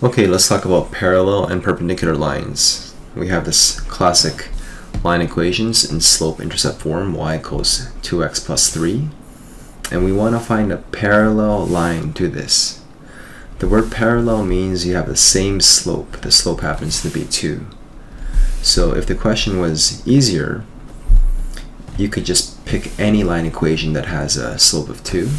Okay, let's talk about parallel and perpendicular lines. We have this classic line equations in slope-intercept form, y equals 2x plus 3. And we want to find a parallel line to this. The word parallel means you have the same slope. The slope happens to be 2. So if the question was easier, you could just pick any line equation that has a slope of 2.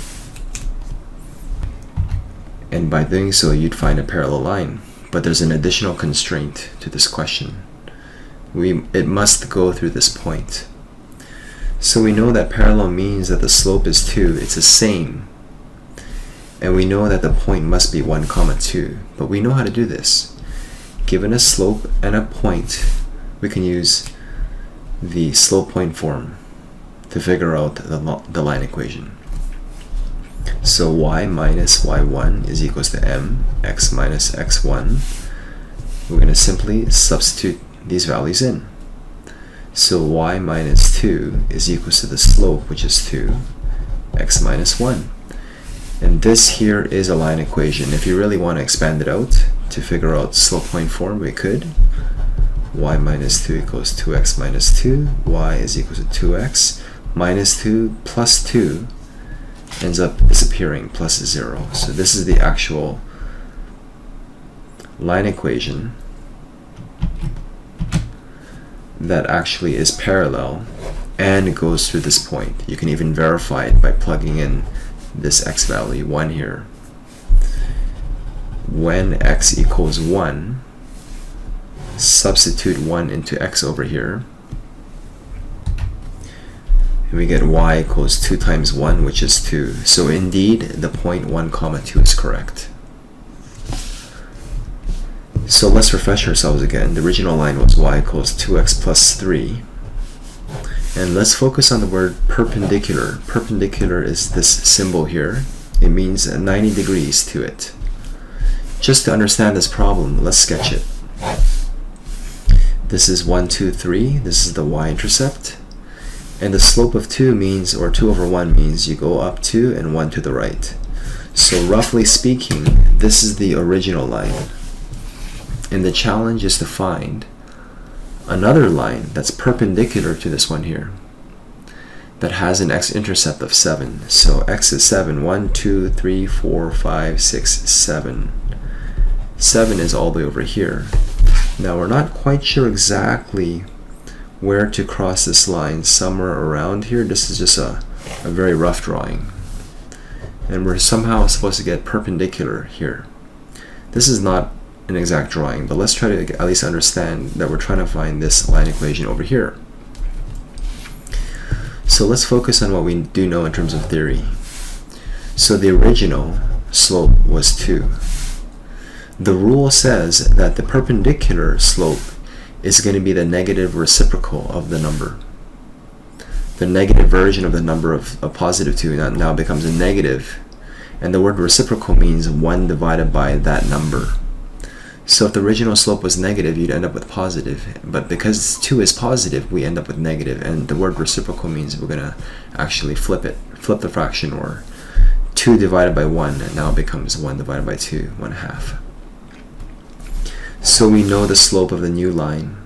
And by doing so, you'd find a parallel line. But there's an additional constraint to this question. It must go through this point. So we know that parallel means that the slope is 2. It's the same. And we know that the point must be 1, 2. But we know how to do this. Given a slope and a point, we can use the slope-point form to figure out the line equation. So y minus y1 is equals to mx minus x1. We're going to simply substitute these values in. So y minus 2 is equals to the slope, which is 2, x minus 1. And this here is a line equation. If you really want to expand it out to figure out slope-point form, we could. Y minus 2 equals 2x minus 2. Y is equal to 2x minus 2 plus 2 ends up disappearing, plus 0. So this is the actual line equation that actually is parallel and goes through this point. You can even verify it by plugging in this x value, 1 here. When x equals 1, substitute 1 into x over here, and we get y equals 2 times 1, which is 2. So indeed, the point 1, 2 is correct. So let's refresh ourselves again. The original line was y equals 2x plus 3. And let's focus on the word perpendicular. Perpendicular is this symbol here. It means 90 degrees to it. Just to understand this problem, let's sketch it. This is 1, 2, 3. This is the y-intercept. And the slope of 2 means, or 2 over 1 means, you go up 2 and 1 to the right. So roughly speaking, this is the original line. And the challenge is to find another line that's perpendicular to this one here, that has an x-intercept of 7. So x is 7. 1, 2, 3, 4, 5, 6, 7. 7 is all the way over here. Now we're not quite sure exactly where to cross this line, somewhere around here. This is just a very rough drawing. And we're somehow supposed to get perpendicular here. This is not an exact drawing, but let's try to at least understand that we're trying to find this line equation over here. So let's focus on what we do know in terms of theory. So the original slope was 2. The rule says that the perpendicular slope is going to be the negative reciprocal of the number. The negative version of the number of positive 2 now becomes a negative, and the word reciprocal means 1 divided by that number. So if the original slope was negative, you'd end up with positive, but because 2 is positive, we end up with negative, and the word reciprocal means we're going to actually flip the fraction, or 2 divided by 1 now becomes 1 divided by 2, 1/2. So we know the slope of the new line.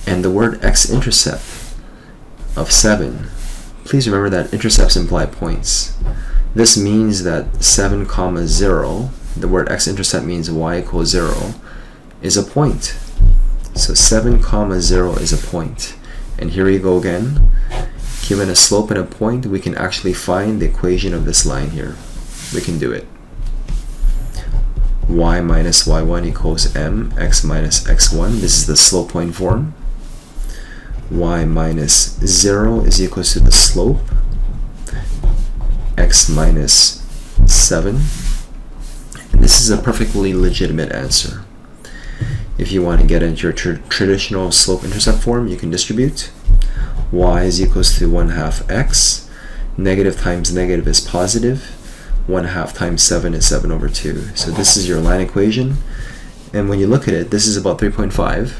And the word x-intercept of 7, please remember that intercepts imply points. This means that 7, 0, the word x-intercept means y equals 0, is a point. So 7, 0 is a point. And here we go again. Given a slope and a point, we can actually find the equation of this line here. We can do it. Y minus y1 equals mx minus x1. This is the slope-point form. Y minus 0 is equals to the slope, x minus 7. And this is a perfectly legitimate answer. If you want to get into your traditional slope-intercept form, you can distribute. Y is equals to 1/2 x. Negative times negative is positive. 1/2 times 7 is 7 over 2. So this is your line equation. And when you look at it, this is about 3.5.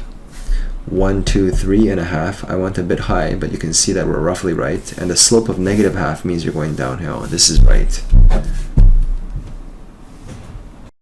1, 2, 3.5. I went a bit high, but you can see that we're roughly right. And the slope of -1/2 means you're going downhill. This is right.